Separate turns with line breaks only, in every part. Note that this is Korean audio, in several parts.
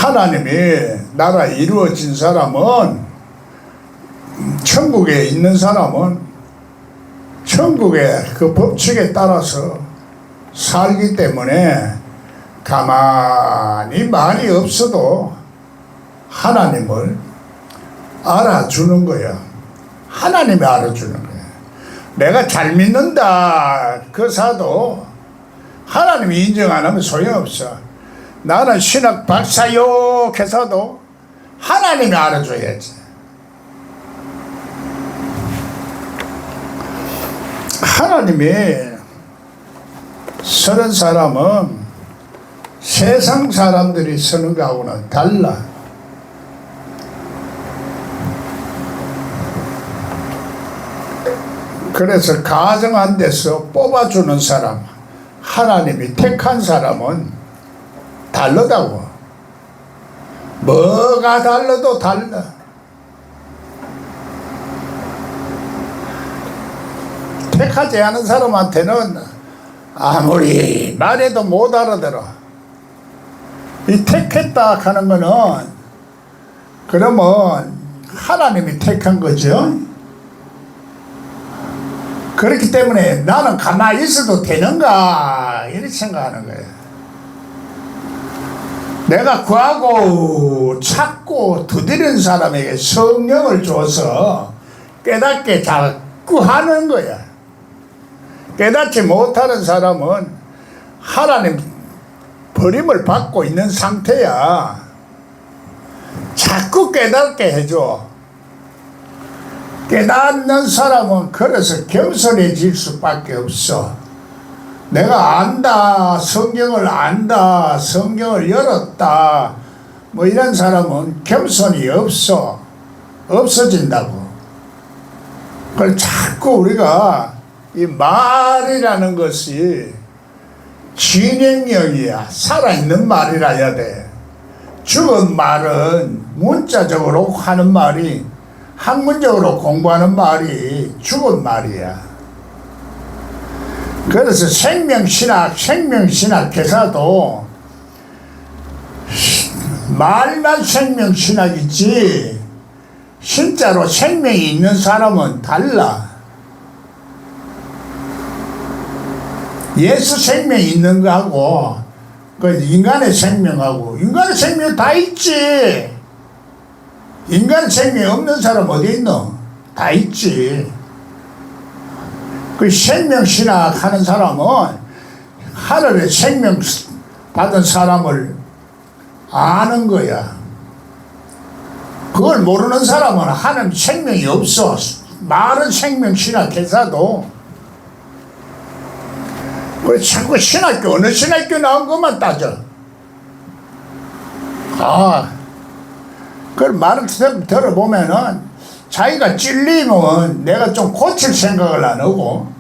하나님이 나라 이루어진 사람은, 천국에 있는 사람은 천국의 그 법칙에 따라서 살기 때문에 가만히 말이 없어도 하나님을 알아주는 거야. 하나님이 알아주는 거야. 내가 잘 믿는다 그 사도 하나님이 인정 안 하면 소용없어. 나는 신학 박사요 해서도 하나님이 알아줘야지. 하나님이 서는 사람은 세상 사람들이 서는 거하고는 달라. 그래서 가정한 데서 뽑아주는 사람, 하나님이 택한 사람은 다르다고. 뭐가 달라도 달라. 택하지 않은 사람한테는 아무리 말해도 못 알아들어. 이 택했다 하는 거는 그러면 하나님이 택한 거죠. 그렇기 때문에 나는 가만히 있어도 되는가 이렇게 생각하는 거예요. 내가 구하고 찾고 두드리는 사람에게 성령을 줘서 깨닫게 자꾸 하는 거야. 깨닫지 못하는 사람은 하나님 버림을 받고 있는 상태야. 자꾸 깨닫게 해줘. 깨닫는 사람은 그래서 겸손해질 수밖에 없어. 내가 안다, 성경을 안다, 성경을 열었다, 뭐 이런 사람은 겸손이 없어진다고. 그걸 자꾸 우리가 이 말이라는 것이 진행력이야. 살아있는 말이라야 돼. 죽은 말은 문자적으로 하는 말이, 학문적으로 공부하는 말이 죽은 말이야. 그래서 생명신학 회사도 말만 생명신학이지 진짜로 생명이 있는 사람은 달라. 예수 생명이 있는 거하고 그 인간의 생명하고, 인간의 생명 다 있지. 인간 생명이 없는 사람 어디 있노? 다 있지. 그 생명신학 하는 사람은 하늘의 생명 받은 사람을 아는 거야. 그걸 모르는 사람은 하늘 생명이 없어. 말은 생명신학 회사도. 왜 자꾸 신학교, 어느 신학교 나온 것만 따져. 그걸 말을 들어보면은 자기가 찔리면 내가 좀 고칠 생각을 안 하고,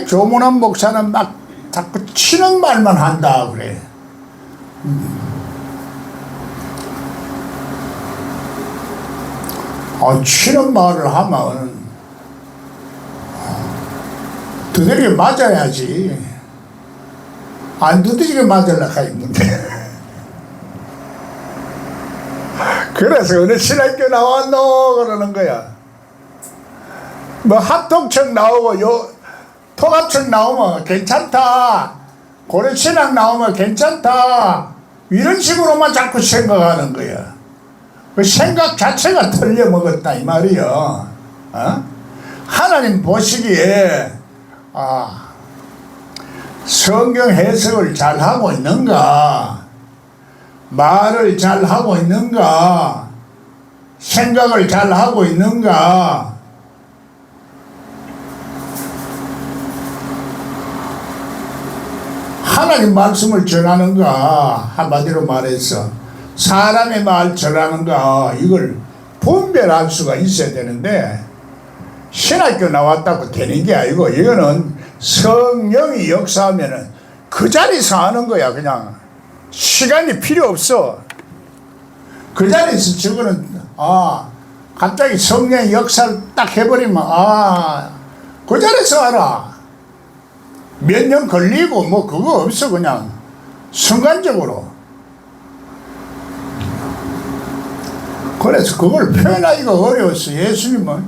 조문한 목사는 막 자꾸 치는 말만 한다 그래. 치는 말을 하면 두드리게 맞아야지. 안 두드리게 맞으려고 했는데. 그래서 어느 신학교 나왔노 그러는 거야. 뭐 합동청 나오고 통합청 나오면 괜찮다, 고려신학 나오면 괜찮다, 이런 식으로만 자꾸 생각하는 거야. 그 생각 자체가 틀려먹었다 이 말이야. 하나님 보시기에 성경 해석을 잘 하고 있는가, 말을 잘 하고 있는가, 생각을 잘 하고 있는가. 하나님 말씀을 전하는가, 한마디로 말해서 사람의 말 전하는가, 이걸 분별할 수가 있어야 되는데, 신학교 나왔다고 되는 게 아니고, 이거는 성령이 역사하면은 그 자리에서 하는 거야. 그냥 시간이 필요 없어. 그 자리에서 저거는 갑자기 성령의 역사를 딱 해버리면 그 자리에서 알아. 몇 년 걸리고 뭐 그거 없어. 그냥 순간적으로. 그래서 그걸 표현하기가 어려웠어. 예수님은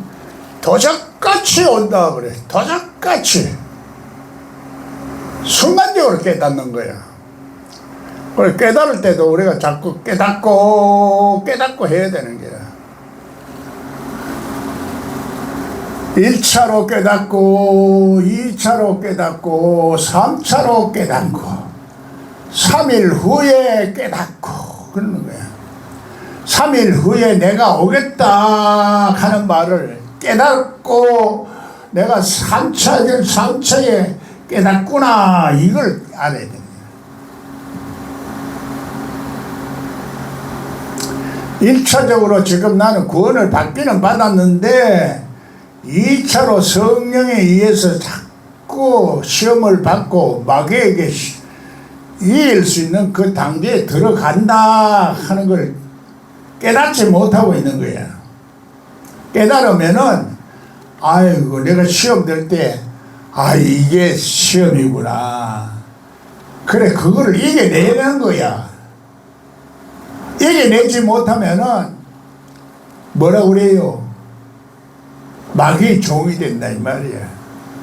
도적같이 온다 그래. 도적같이 순간적으로 깨닫는 거야. 그래, 깨달을 때도 우리가 자꾸 깨닫고 해야 되는 거야. 1차로 깨닫고 2차로 깨닫고 3차로 깨닫고 3일 후에 깨닫고 그러는 거야. 3일 후에 내가 오겠다 하는 말을 깨닫고 내가 3차에 깨닫구나 이걸 알아야 됩니다. 1차적으로 지금 나는 구원을 받기는 받았는데 2차로 성령에 의해서 자꾸 시험을 받고 마귀에게 이길 수 있는 그 단계에 들어간다 하는 걸 깨닫지 못하고 있는 거야. 깨달으면은 아이고 내가 시험 될 때 이게 시험이구나. 그래 그거를 이겨내는 거야. 이겨내지 못하면은 뭐라 그래요? 마귀의 종이 된다 이 말이야.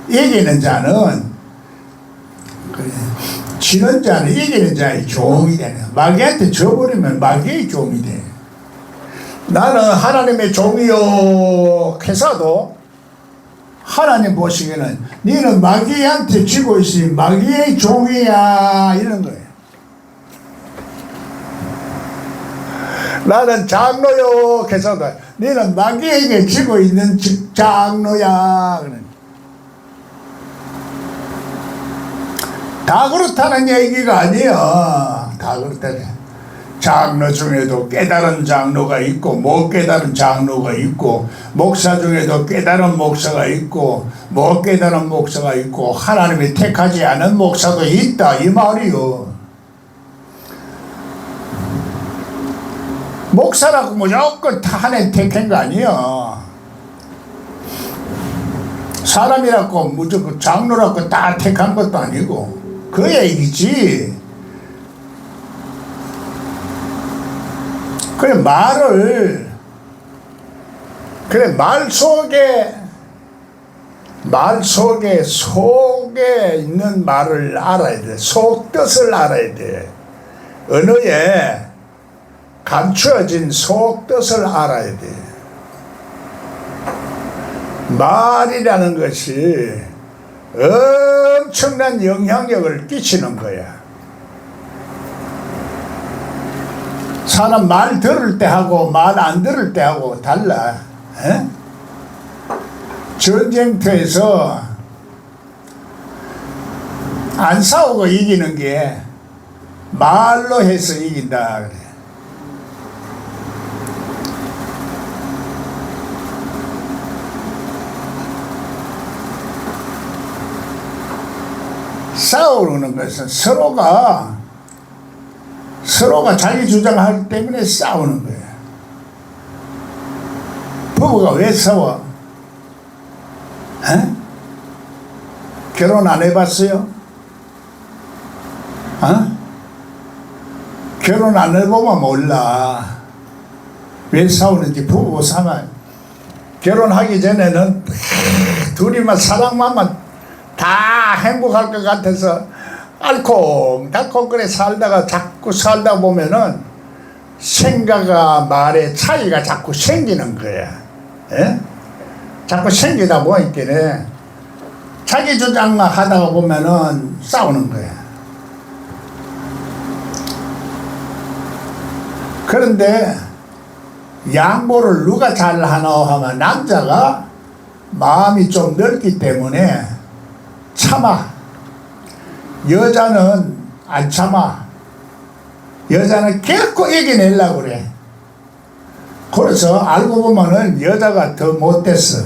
이기는 자는 그래, 지는 자는 이기는 자의 종이 되네. 마귀한테 져버리면 마귀의 종이 돼. 나는 하나님의 종이요 해서도 하나님 보시기에는 너는 마귀한테 지고 있으니 마귀의 종이야 이런 거예요. 나는 장로요 해서도 너는 마귀에게 지고 있는 장로야. 다 그렇다는 얘기가 아니야. 다 그렇다네. 장로 중에도 깨달은 장로가 있고 못 깨달은 장로가 있고 목사 중에도 깨달은 목사가 있고 못 깨달은 목사가 있고 하나님이 택하지 않은 목사도 있다 이 말이요. 목사라고 무조건 다 하나님 택한 거 아니야. 사람이라고 무조건 장로라고 다 택한 것도 아니고 그 얘기지. 그래 말 속에 있는 말을 알아야 돼. 속뜻을 알아야 돼. 언어에 감추어진 속뜻을 알아야 돼. 말이라는 것이 엄청난 영향력을 끼치는 거야. 사람 말 들을 때 하고 말 안 들을 때 하고 달라. 에? 전쟁터에서 안 싸우고 이기는 게 말로 해서 이긴다 그래. 싸우는 것은 서로가 자기 주장하기 때문에 싸우는 거예요. 부부가 왜 싸워? 에? 결혼 안 해봤어요? 결혼 안 해보면 몰라. 왜 싸우는지. 부부 싸면 결혼하기 전에는 둘이만 사랑만 다 행복할 것 같아서 알콩달콩 그래 살다가 자꾸 살다 보면은 생각과 말의 차이가 자꾸 생기는 거야. 에? 자꾸 생기다 보니까 자기 주장만 하다가 보면은 싸우는 거야. 그런데 양보를 누가 잘하나 하면 남자가 마음이 좀 넓기 때문에 참아. 여자는 안 참아. 여자는 결코 이겨내려고 그래. 그래서 알고 보면은 여자가 더 못됐어.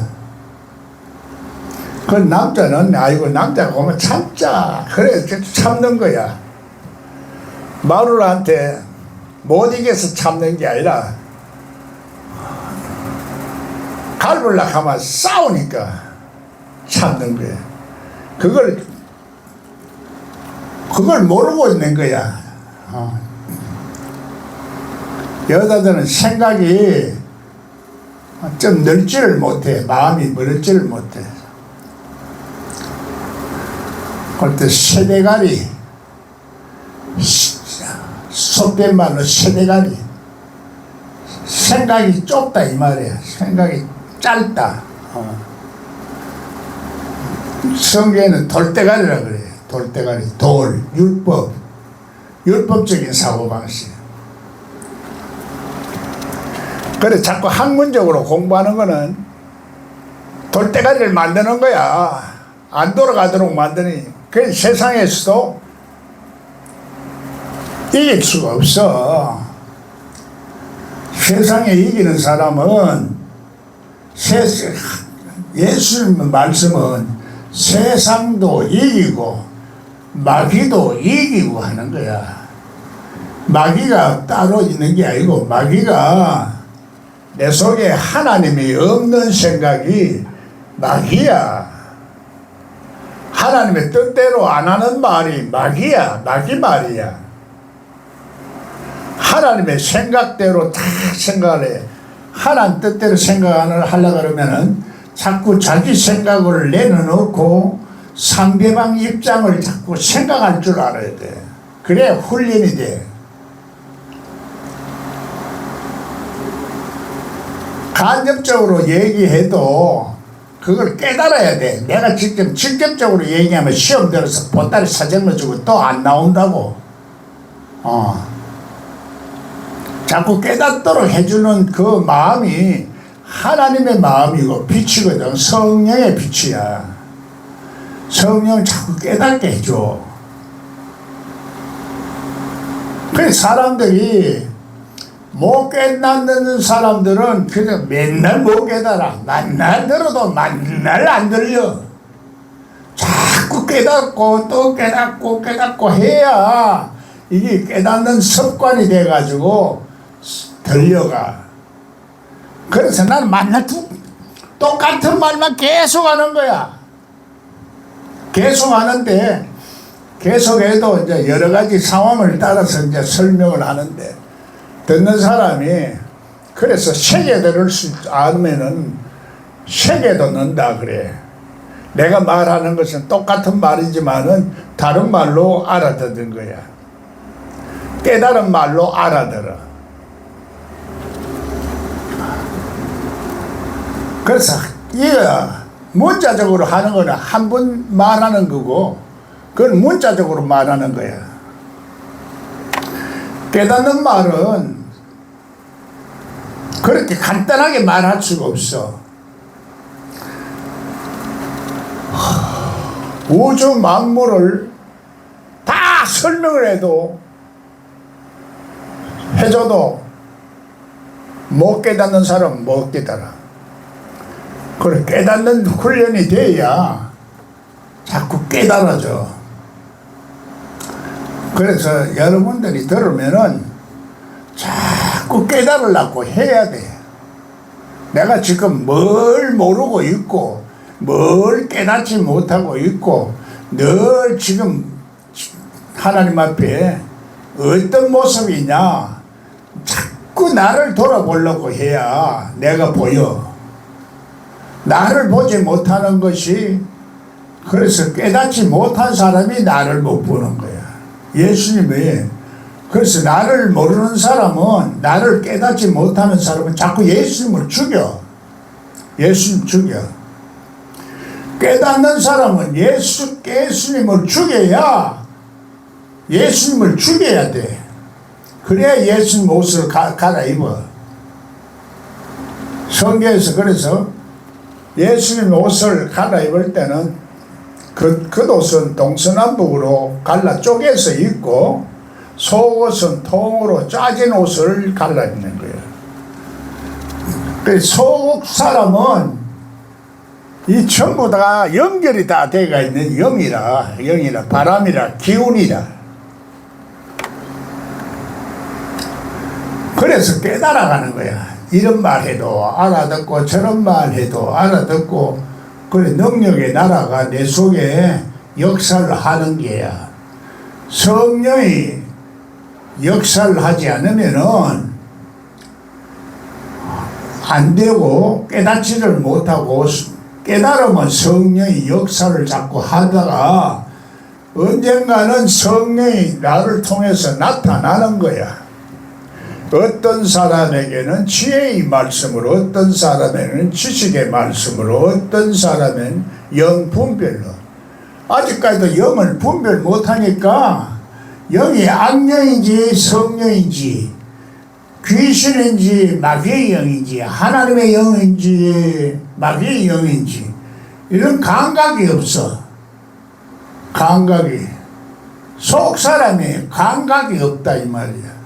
그 남자는 남자가 보면 참자. 그래 참는 거야. 마누라한테 못 이겨서 참는 게 아니라 갈불라 하면 싸우니까 참는 거야. 그걸 모르고 있는 거야. 여자들은 생각이 좀 넓지를 못해. 마음이 멀지를 못해. 그때 세대가리, 속된 말로 세대가리, 생각이 좁다 이 말이야. 생각이 짧다. 성경에는 돌대가리라 그래요. 돌대가리, 돌, 율법적인 사고방식. 그래 자꾸 학문적으로 공부하는 거는 돌대가리를 만드는 거야. 안 돌아가도록 만드니. 그 세상에서도 이길 수가 없어. 세상에 이기는 사람은 예수님 말씀은 세상도 이기고 마귀도 이기고 하는 거야. 마귀가 따로 있는 게 아니고 마귀가 내 속에 하나님이 없는 생각이 마귀야. 하나님의 뜻대로 안 하는 말이 마귀야. 마귀 말이야. 하나님의 생각대로 다 생각을 해. 하나님 뜻대로 생각을 하려고 그러면은 자꾸 자기 생각을 내려놓고 상대방 입장을 자꾸 생각할 줄 알아야 돼. 그래야 훈련이 돼. 간접적으로 얘기해도 그걸 깨달아야 돼. 내가 직접적으로 얘기하면 시험 들어서 보따리 사정을 주고 또 안 나온다고. 자꾸 깨닫도록 해주는 그 마음이 하나님의 마음이고 빛이거든. 성령의 빛이야. 성령을 자꾸 깨닫게 해줘. 그래서 사람들이 못 깨닫는 사람들은 그냥 맨날 못 깨달아. 만날 들어도 만날 안 들려. 자꾸 깨닫고 또 깨닫고 해야 이게 깨닫는 습관이 돼가지고 들려가. 그래서 나는 만날 똑같은 말만 계속 하는 거야. 계속 하는데 계속해도 이제 여러 가지 상황을 따라서 이제 설명을 하는데 듣는 사람이 그래서 세게 들을 수 않으면은 세게도 넣는다 그래. 내가 말하는 것은 똑같은 말이지만은 다른 말로 알아듣는 거야. 깨달은 말로 알아들어. 그래서 이거 문자적으로 하는 거는 한 번 말하는 거고 그건 문자적으로 말하는 거야. 깨닫는 말은 그렇게 간단하게 말할 수가 없어. 우주 만물을 다 설명을 해줘도 못 깨닫는 사람은 못 깨달아. 그래 깨닫는 훈련이 돼야 자꾸 깨달아져. 그래서 여러분들이 들으면은 자꾸 깨달으려고 해야 돼. 내가 지금 뭘 모르고 있고 뭘 깨닫지 못하고 있고 늘 지금 하나님 앞에 어떤 모습이냐 자꾸 나를 돌아보려고 해야 내가 보여. 나를 보지 못하는 것이 그래서 깨닫지 못한 사람이 나를 못 보는 거야. 예수님이 그래서 나를 모르는 사람은 나를 깨닫지 못하는 사람은 자꾸 예수님을 죽여. 예수님 죽여. 깨닫는 사람은 예수님을 죽여야 돼. 그래야 예수님 옷을 갈아입어. 성경에서 그래서 예수님 옷을 갈아입을 때는 그 옷은 동서남북으로 갈라 쪼개서 입고 속옷은 통으로 짜진 옷을 갈라입는 거예요. 속옷 사람은 이 전부 다 연결이 다 되어 있는 영이라 바람이라 기운이라. 그래서 깨달아가는 거야. 이런 말 해도 알아듣고 저런 말 해도 알아듣고 그래 능력의 나라가 내 속에 역사를 하는 게야. 성령이 역사를 하지 않으면은 안 되고 깨닫지를 못하고 깨달으면 성령이 역사를 자꾸 하다가 언젠가는 성령이 나를 통해서 나타나는 거야. 어떤 사람에게는 지혜의 말씀으로, 어떤 사람에게는 지식의 말씀으로, 어떤 사람은 영 분별로. 아직까지도 영을 분별 못하니까 영이 악령인지 성령인지 귀신인지 마귀의 영인지 하나님의 영인지 마귀의 영인지 이런 감각이 없어. 감각이. 속 사람이 감각이 없다 이 말이야.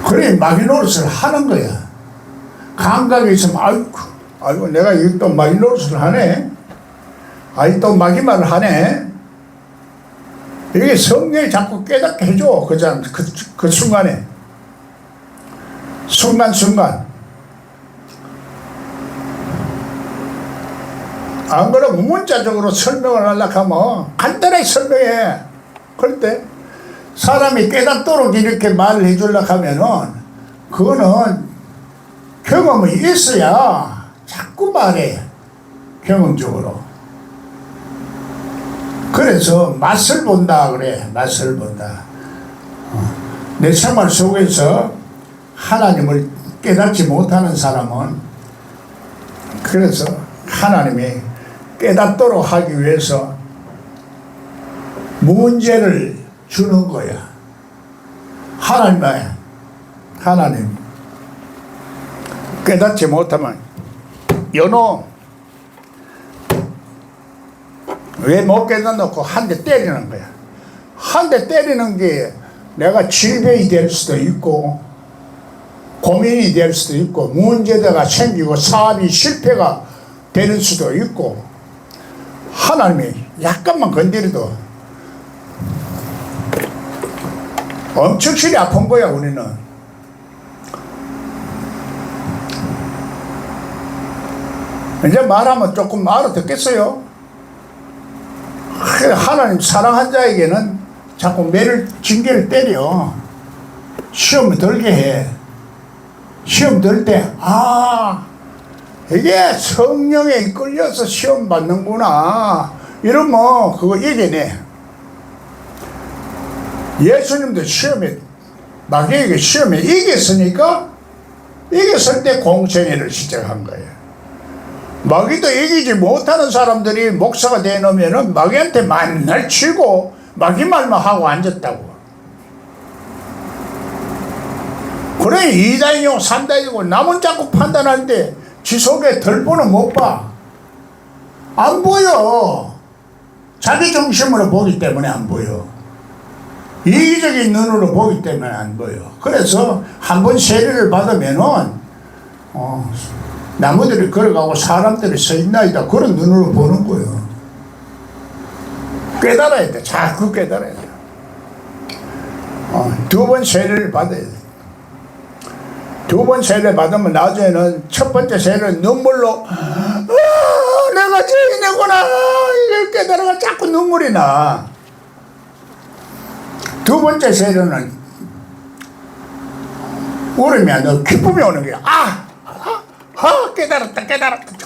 그래 마귀 노릇을 하는 거야. 감각이 있으면 아이고 내가 이거 또 마귀 노릇을 하네. 아이 또 마귀 말을 하네. 이게 성령이 자꾸 깨닫게 해줘. 그 순간에. 순간. 안 그러면 문자적으로 설명을 하려고 하면 간단하게 설명해. 그럴 때 사람이 깨닫도록 이렇게 말을 해주려고 하면은 그거는 경험이 있어야 자꾸 말해. 경험적으로. 그래서 맛을 본다 그래. 맛을 본다. 내 생활 속에서 하나님을 깨닫지 못하는 사람은 그래서 하나님이 깨닫도록 하기 위해서 문제를 주는 거야. 하나님 깨닫지 못하면 연호 왜 못 깨닫놓고 한 대 때리는 거야. 한 대 때리는 게 내가 질병이 될 수도 있고 고민이 될 수도 있고 문제가 생기고 사업이 실패가 되는 수도 있고 하나님이 약간만 건드려도 엄청 실이 아픈 거야. 우리는 이제 말하면 조금 알아듣겠어요. 하나님 사랑한 자에게는 자꾸 매를 징계를 때려. 시험 들게 해. 시험 들 때 이게 성령에 끌려서 시험 받는구나 이러면 그거 이겨내. 예수님도 마귀에게 시험에 이겼으니까 이겼을 때 공생애를 시작한 거예요. 마귀도 이기지 못하는 사람들이 목사가 되놓으면은 마귀한테 맨날 치고 마귀 말만 하고 앉았다고. 그래 2단이고 3단이고 남은 자꾸 판단하는데 지 속에 덜보는 못 봐. 안 보여. 자기 중심으로 보기 때문에 안 보여. 이기적인 눈으로 보기 때문에 안 보여. 그래서 한번 세례를 받으면은 나무들이 걸어가고 사람들이 서 있나이다 그런 눈으로 보는 거예요. 깨달아야 돼. 자꾸 깨달아야 돼. 2번 세례를 받아야 돼. 2번 세례 받으면 나중에는 첫 번째 세례는 눈물로 내가 죄인이구나 이걸 깨달아가 자꾸 눈물이 나. 2번째 세례는 울음이 안 나고 기쁨이 오는 거야. 깨달았다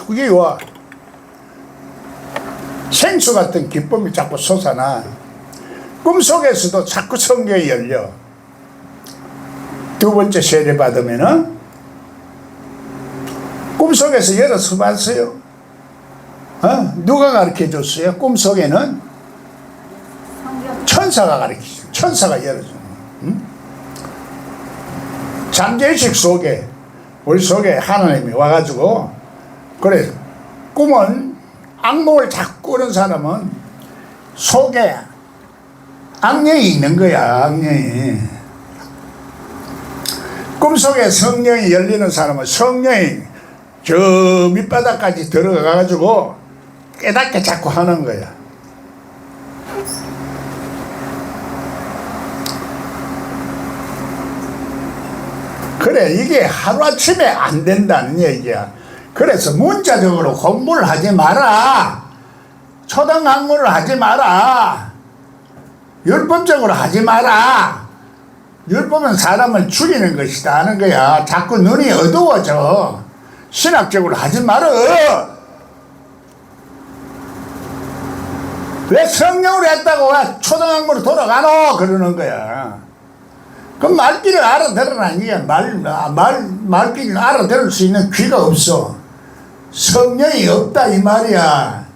그게 와. 생수 같은 기쁨이 자꾸 솟아나. 꿈속에서도 자꾸 성경이 열려. 2번째 세례 받으면은 꿈속에서 열어서 봤어요. 누가 가르쳐 줬어요? 꿈속에는 천사가 가르치죠. 천사가 열어줘. 잠재의식 속에 우리 속에 하나님이 와가지고 그래 꿈은 악몽을 자꾸 꾸는 사람은 속에 악령이 있는 거야. 악령이. 꿈속에 성령이 열리는 사람은 성령이 저 밑바닥까지 들어가가지고 깨닫게 자꾸 하는 거야. 그래 이게 하루아침에 안 된다는 얘기야. 그래서 문자적으로 공부를 하지 마라. 초등 학문을 하지 마라. 율법적으로 하지 마라. 율법은 사람을 죽이는 것이다 하는 거야. 자꾸 눈이 어두워져. 신학적으로 하지 말어. 왜 성령으로 했다고 왜 초등학교로 돌아가노? 그러는 거야. 그럼 말귀를 알아들으라. 이게 말귀를 알아들을 수 있는 귀가 없어. 성령이 없다 이 말이야.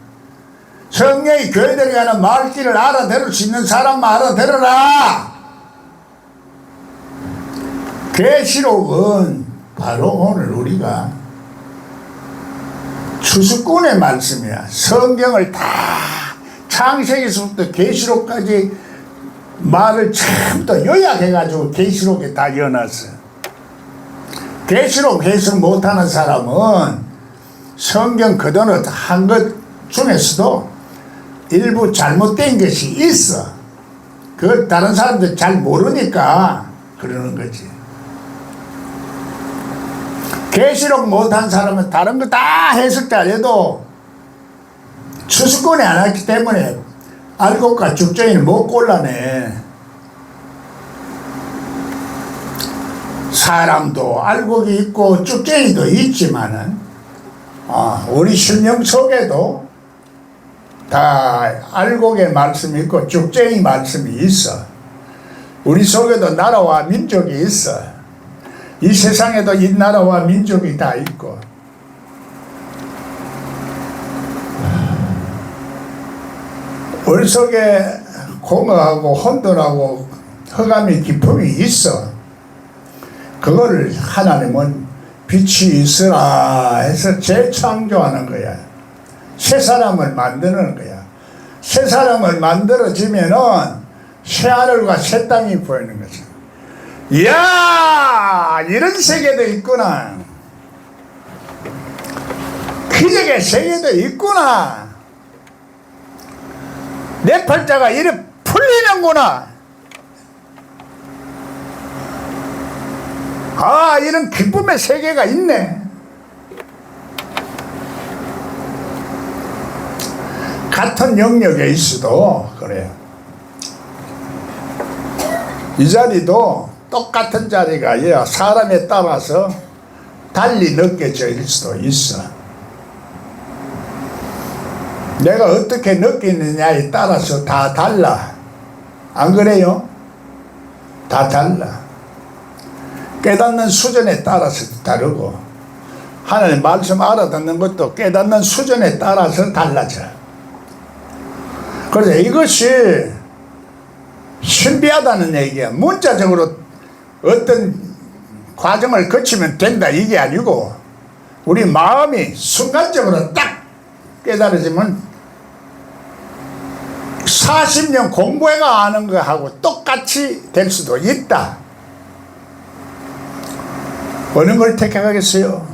성령이 교회들이 가는 말귀를 알아들을 수 있는 사람만 알아들어라. 계시록은 바로 오늘 우리가 추수꾼의 말씀이야. 성경을 다 창세기서부터 계시록까지 말을 처음부터 요약해가지고 계시록에 다 이어놨어. 계시록 해석 못하는 사람은 성경 그대로 한 것 중에서도 일부 잘못된 것이 있어. 그 다른 사람들 잘 모르니까 그러는 거지. 계시록 못한 사람은 다른 거 다 해석 잘해도 추수꾼이 안 했기 때문에 알곡과 죽정이를 못 골라내. 사람도 알곡이 있고 죽정이도 있지만은 우리 신령 속에도 다 알곡의 말씀이 있고 죽정이 말씀이 있어. 우리 속에도 나라와 민족이 있어. 이 세상에도 이 나라와 민족이 다 있고. 우리 속에 공허하고 혼돈하고 흑암의 기품이 있어. 그거를 하나님은 빛이 있으라 해서 재창조하는 거야. 새 사람을 만드는 거야. 새 사람을 만들어지면은 새 하늘과 새 땅이 보이는 거지. 이야, 이런 세계도 있구나. 기적의 세계도 있구나. 내 팔자가 이래 풀리는구나. 이런 기쁨의 세계가 있네. 같은 영역에 있어도 그래요. 이 자리도 똑같은 자리가 아니라 사람에 따라서 달리 느껴질 수도 있어. 내가 어떻게 느끼느냐에 따라서 다 달라. 안 그래요? 다 달라. 깨닫는 수준에 따라서 다르고 하나님 말씀 알아듣는 것도 깨닫는 수준에 따라서 달라져. 그래서 이것이 신비하다는 얘기야. 문자적으로 어떤 과정을 거치면 된다 이게 아니고 우리 마음이 순간적으로 딱 깨달아지면 40년 공부해가 아는 거하고 똑같이 될 수도 있다. 어느 걸 택하겠어요?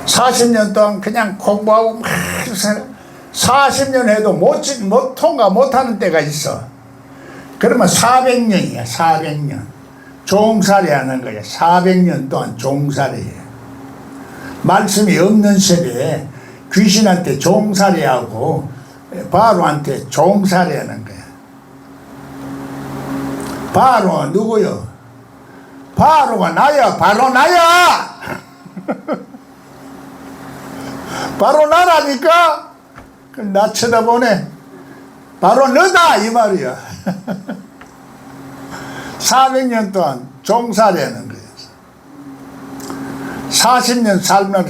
40년 동안 그냥 공부하고 막 40년 해도 못 통과 못하는 때가 있어. 그러면 400년이야. 400년 종살이 하는 거야. 400년 동안 종살이. 말씀이 없는 세대에 귀신한테 종살이하고 바로한테 종살이 하는 거야. 바로 누구요? 바로가 나야. 바로 나야. 바로 나라니까 나 쳐다보네. 바로 너다 이 말이야. 400년 동안 종살이 하는 거야. 40년 살면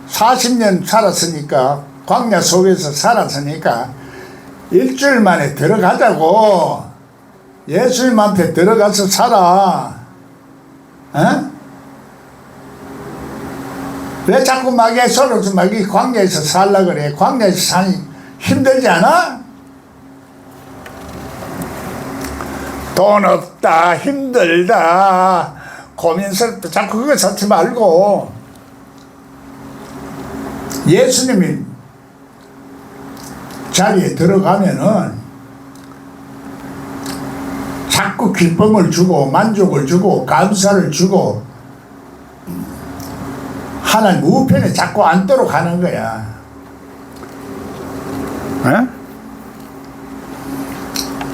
40년 살았으니까 광야 속에서 살았으니까 일주일 만에 들어가자고. 예수님한테 들어가서 살아. 왜 자꾸 마귀에 서로서 마귀 광야에서 살라 그래? 광야에서 사니 힘들지 않아? 돈 없다, 힘들다, 고민스럽다. 자꾸 그거 찾지 말고 예수님이 자리에 들어가면은 자꾸 기쁨을 주고 만족을 주고 감사를 주고 하나님 우편에 자꾸 앉도록 하는 거야.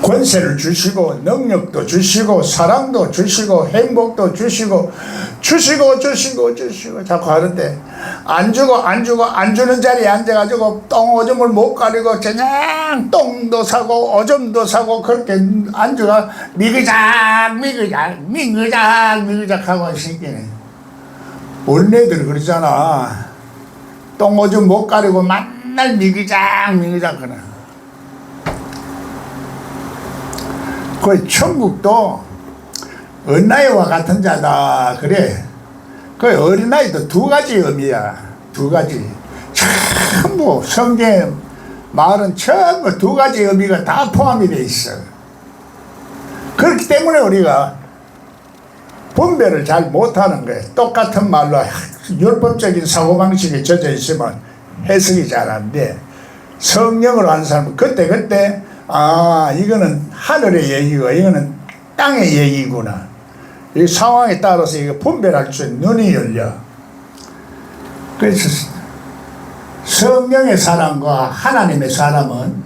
권세를 주시고 능력도 주시고 사랑도 주시고 행복도 주시고 자꾸 하는데 안 주는 자리에 앉아가지고 똥 오줌을 못 가리고 그냥 똥도 사고 오줌도 사고 그렇게 안주가 미그작 하고 있으니까 원래들 그러잖아. 똥 오줌 못 가리고 맨날 미그작 그래. 그 천국도 어린아이와 같은 자다 그래. 그 어린아이도 두 가지 의미야. 두 가지. 전부 성경의 말은 전부 두 가지 의미가 다 포함이 돼 있어. 그렇기 때문에 우리가 분별을 잘 못하는 거예요. 똑같은 말로 율법적인 사고방식에 젖어 있으면 해석이 잘 안 돼. 성령으로 하는 사람은 그때 이거는 하늘의 얘기고 이거는 땅의 얘기구나. 이 상황에 따라서 이거 분별할 수 있는 눈이 열려. 그래서 성령의 사람과 하나님의 사람은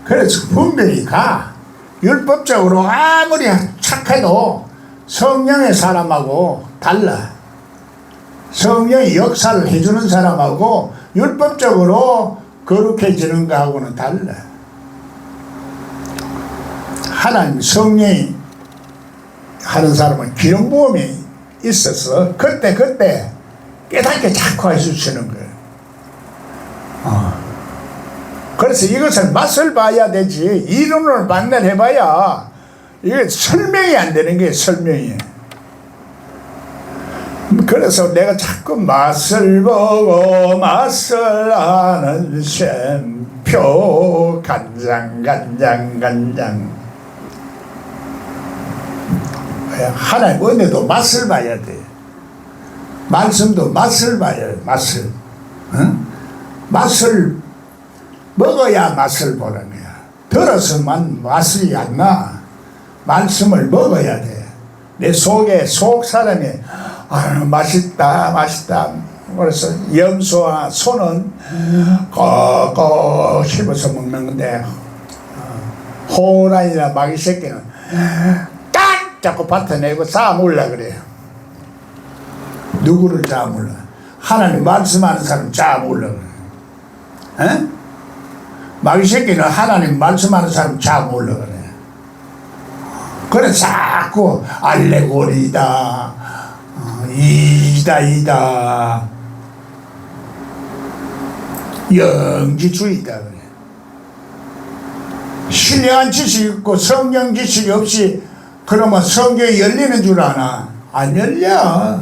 그래서 분별이 가. 율법적으로 아무리 착해도 성령의 사람하고 달라. 성령이 역사를 해주는 사람하고 율법적으로 거룩해지는 거하고는 달라. 하나님 성령이 하는 사람은 기름 부음이 있어서 그때 깨닫게 자꾸 해주시는 거예요. 그래서 이것을 맛을 봐야 되지 이론을 만나해봐야 이게 설명이 안 되는 게 설명이에요. 그래서 내가 자꾸 맛을 보고 맛을 아는 셈표 간장 하나님 은혜도 맛을 봐야 돼. 말씀도 맛을 봐야 돼. 맛을 맛을 먹어야 맛을 보는 거야. 들어서만 맛이 안 나. 말씀을 먹어야 돼. 내 속에 속 사람이 맛있다. 그래서 염소와 소는 꼭꼭 씹어서 먹는 건데 호랑이나 마귀 새끼는 딱 자꾸 뱉어내고 싸움을라 그래요. 누구를 싸움을라? 하나님 말씀하는 사람 싸움을라 그래. 에? 마귀 새끼는 하나님 말씀하는 사람 싸움을라 그래. 그래 자꾸 알레고리다 이다 영지주의다 그래. 신령한 지식이 있고 성경 지식이 없이 그러면 성경이 열리는 줄 아나? 안 열려.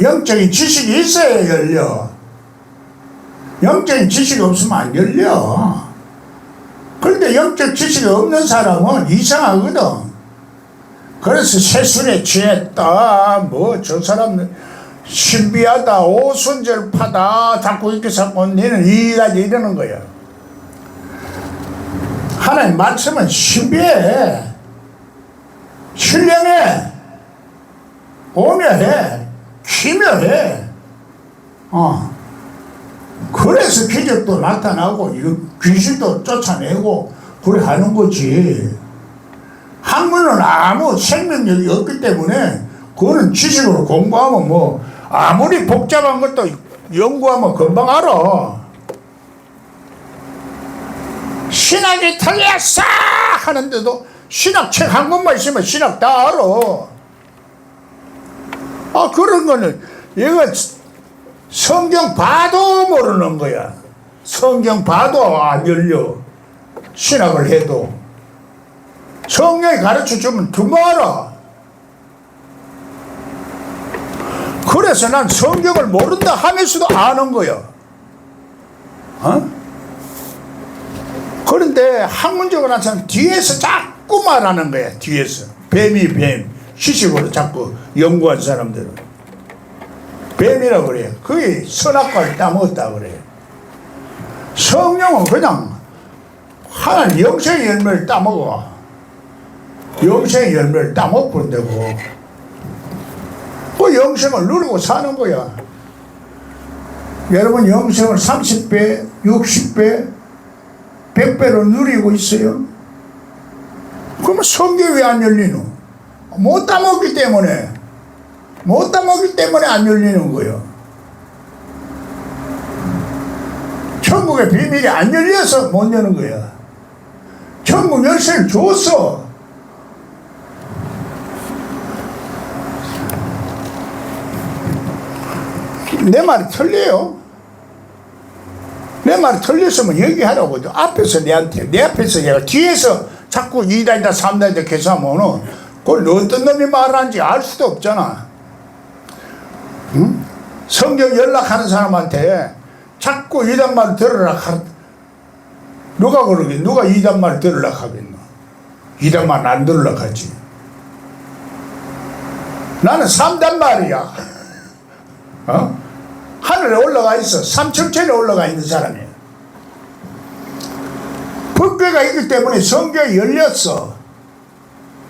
영적인 지식이 있어야 열려. 영적인 지식이 없으면 안 열려. 그런데 영적 지식이 없는 사람은 이상하거든. 그래서 세술에 취했다 저 사람 신비하다 오순절파다 자꾸 이렇게 자꾸 너는 이러는 거야. 하나님 말씀은 신비해, 신령해, 오묘해, 기묘해. 그래서 기적도 나타나고 귀신도 쫓아내고 그래 하는 거지. 학문은 아무 생명력이 없기 때문에 그거는 지식으로 공부하면 아무리 복잡한 것도 연구하면 금방 알아. 신학이 틀렸어 하는데도 신학책 한 권만 있으면 신학 다 알아. 그런 거는 이거 성경 봐도 모르는 거야. 성경 봐도 안 열려. 신학을 해도 성경이 가르쳐주면 금방 알아. 그래서 난 성경을 모른다 하면서도 아는 거야. 그런데 학문적으로 한 사람 뒤에서 자꾸 말하는 거야. 뒤에서 뱀 시식으로 자꾸 연구한 사람들은 뱀이라고 그래요. 그게 선악과를 따먹었다 그래요. 성령은 그냥 하나님 영생의 열매를 따먹어. 영생의 열매를 따먹고 되고 그 영생을 누리고 사는 거야. 여러분 영생을 30배, 60배, 100배로 누리고 있어요. 그러면 성경이 왜 안 열리노? 못 따먹기 때문에. 못 따먹기 때문에 안 열리는 거예요. 천국의 비밀이 안 열려서 못 여는 거야. 천국 열쇠를 줬어. 내 말이 틀려요. 내 말이 틀렸으면 얘기하라고. 앞에서 내 앞에서 내가 뒤에서 자꾸 2단이다 3단이다 계산하면 그걸 어떤 놈이 말하는지 알 수도 없잖아. 응? 성경 연락하는 사람한테 자꾸 2단 말을 들으라 누가 그러겠노? 누가 2단 말을 들으라 하겠노? 2단 말은 안 들으라 하지. 나는 3단 말이야. 하늘에 올라가 있어. 삼층천에 올라가 있는 사람이야. 법궤가 있기 때문에 성경이 열렸어.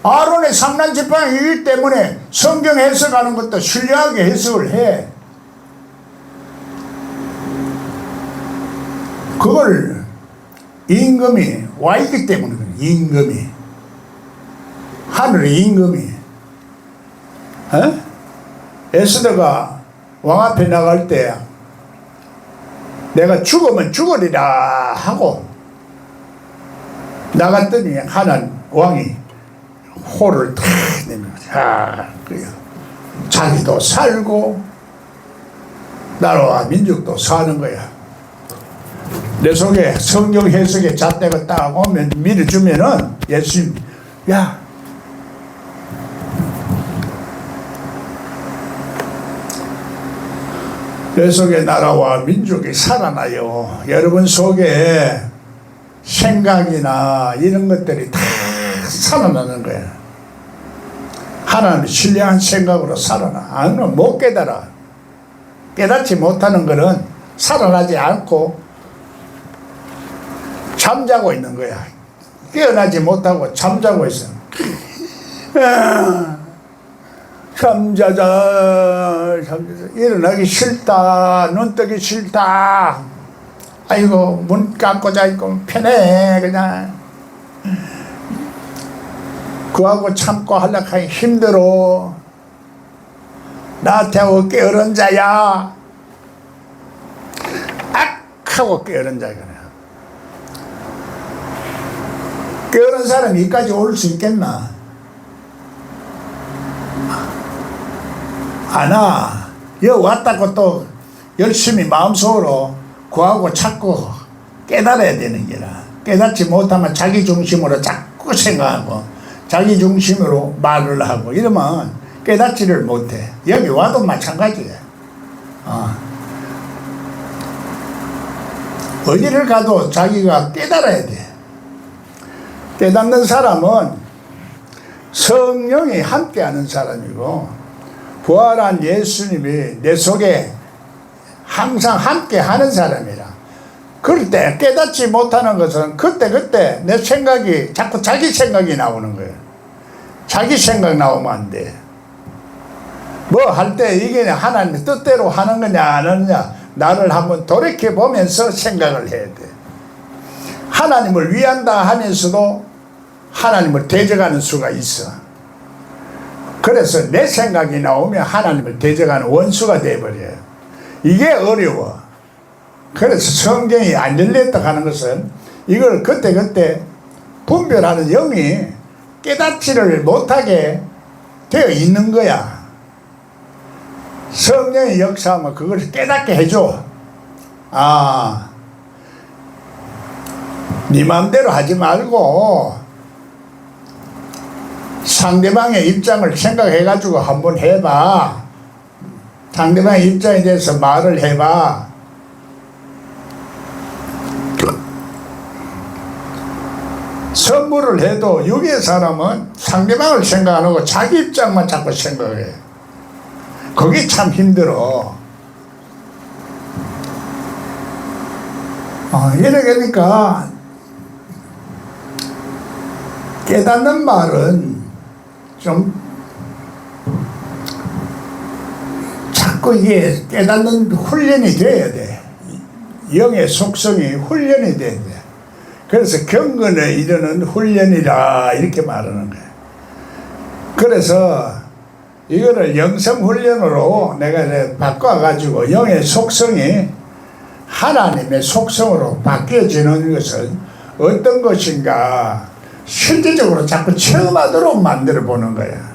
아론의 삼란 지팡이 있기 때문에 성경 해석하는 것도 신뢰하게 해석을 해. 그걸 임금이 와 있기 때문에 그래. 임금이. 하늘의 임금이. 에스더가 왕 앞에 나갈 때 내가 죽으면 죽으리라 하고 나갔더니 하나님 왕이 호를 탁 내면서 자기도 살고 나라와 민족도 사는 거야. 내 속에 성경 해석의 잣대가 딱 오면 밀어주면은 예수님 야 내 속에 나라와 민족이 살아나요. 여러분 속에 생각이나 이런 것들이 다 살아나는 거야. 하나님을 신뢰한 생각으로 살아나. 아니면 못 깨달아. 깨닫지 못하는 것은 살아나지 않고 잠자고 있는 거야. 깨어나지 못하고 잠자고 있어. 잠자자. 일어나기 싫다. 눈 뜨기 싫다. 아이고, 문 감고 자있고 편해, 그냥. 그하고 참고 하려고 하기 힘들어. 나한테 하고 게으른 자야. 악하고 게으른 자야. 게으른 사람이 여기까지 올 수 있겠나? 안 와. 여기 왔다고 또 열심히 마음속으로 구하고 찾고 깨달아야 되는 게라. 깨닫지 못하면 자기 중심으로 자꾸 생각하고 자기 중심으로 말을 하고 이러면 깨닫지를 못해. 여기 와도 마찬가지야. 어디를 가도 자기가 깨달아야 돼. 깨닫는 사람은 성령이 함께하는 사람이고 부활한 예수님이 내 속에 항상 함께하는 사람이라. 그럴 때 깨닫지 못하는 것은 그때 내 생각이 자꾸 자기 생각이 나오는 거예요. 자기 생각 나오면 안 돼. 뭐 할 때 이게 하나님의 뜻대로 하는 거냐 안 하느냐 나를 한번 돌이켜보면서 생각을 해야 돼. 하나님을 위한다 하면서도 하나님을 대적하는 수가 있어. 그래서 내 생각이 나오면 하나님을 대적하는 원수가 되어버려요. 이게 어려워. 그래서 성경이 안 열렸다 하는 것은 이걸 그때 분별하는 영이 깨닫지를 못하게 되어 있는 거야. 성령의 역사하면 그걸 깨닫게 해줘. 네 마음대로 하지 말고 상대방의 입장을 생각해가지고 한번 해봐. 상대방의 입장에 대해서 말을 해봐. 선물을 해도 유괴 사람은 상대방을 생각 안 하고 자기 입장만 자꾸 생각해. 그게 참 힘들어. 이러니까 깨닫는 말은 좀 자꾸 이게 깨닫는 훈련이 돼야 돼. 영의 속성이 훈련이 돼야 돼. 그래서 경건에 이르는 훈련이라 이렇게 말하는 거예요. 그래서 이거를 영성훈련으로 내가 이제 바꿔가지고 영의 속성이 하나님의 속성으로 바뀌어지는 것은 어떤 것인가 실질적으로 자꾸 체험하도록 만들어 보는 거야.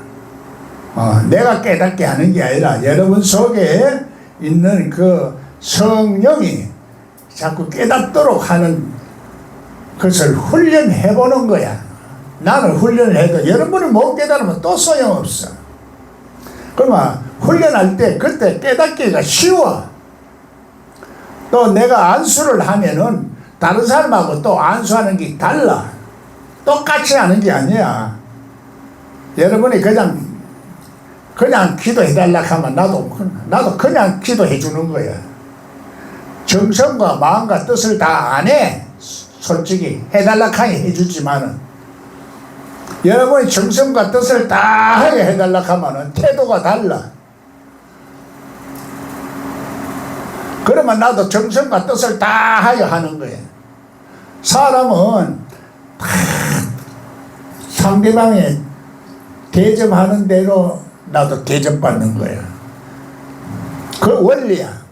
내가 깨닫게 하는 게 아니라 여러분 속에 있는 그 성령이 자꾸 깨닫도록 하는 것을 훈련해 보는 거야. 나는 훈련을 해도 여러분이 못 깨달으면 또 소용없어. 그러면 훈련할 때 그때 깨닫기가 쉬워. 또 내가 안수를 하면은 다른 사람하고 또 안수하는 게 달라. 똑같이 하는 게 아니야. 여러분이 그냥 기도해달라 하면 나도 그냥 기도해 주는 거야. 정성과 마음과 뜻을 다 안 해. 솔직히 해달라 하니 해주지만은 여러분이 정성과 뜻을 다 하게 해달라 하면은 태도가 달라. 그러면 나도 정성과 뜻을 다 하여 하는 거예요. 사람은 다 상대방에 대접하는 대로 나도 대접받는 거예요. 그 원리야.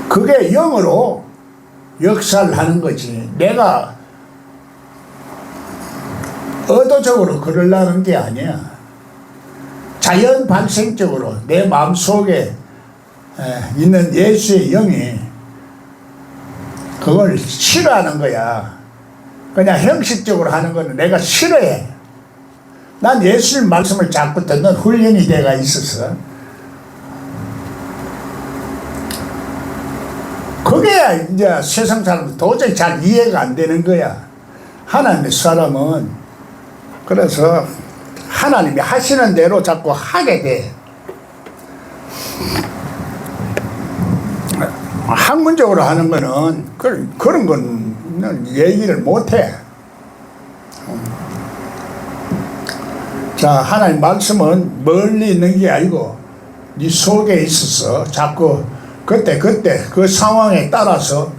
그게 영으로 역사를 하는 거지. 내가 의도적으로 그러려는 게 아니야. 자연 발생적으로 내 마음속에 있는 예수의 영이 그걸 싫어하는 거야. 그냥 형식적으로 하는 거는 내가 싫어해. 난 예수님 말씀을 자꾸 듣는 훈련이 돼가 있어서 그게 이제 세상 사람들 도저히 잘 이해가 안 되는 거야. 하나님의 사람은 그래서 하나님이 하시는 대로 자꾸 하게 돼. 학문적으로 하는 거는 그런 건 얘기를 못해. 자, 하나님 말씀은 멀리 있는 게 아니고 네 속에 있어서 자꾸 그때 그 상황에 따라서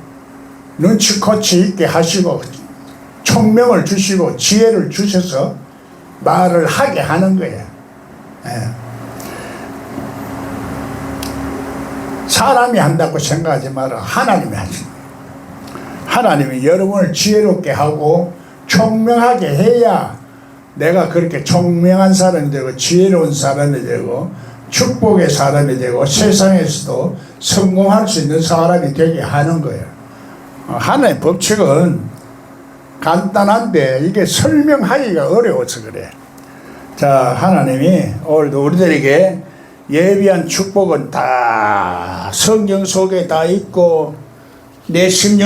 눈치코치 있게 하시고 총명을 주시고 지혜를 주셔서 말을 하게 하는 거예요. 사람이 한다고 생각하지 마라. 하나님이 하십니다. 하나님이 여러분을 지혜롭게 하고 총명하게 해야 내가 그렇게 총명한 사람이 되고 지혜로운 사람이 되고 축복의 사람이 되고 세상에서도 성공할 수 있는 사람이 되게 하는 거예요. 하나님의 법칙은 간단한데 이게 설명하기가 어려워서 그래. 자, 하나님이 오늘도 우리들에게 예비한 축복은 다 성경 속에 다 있고 내 심령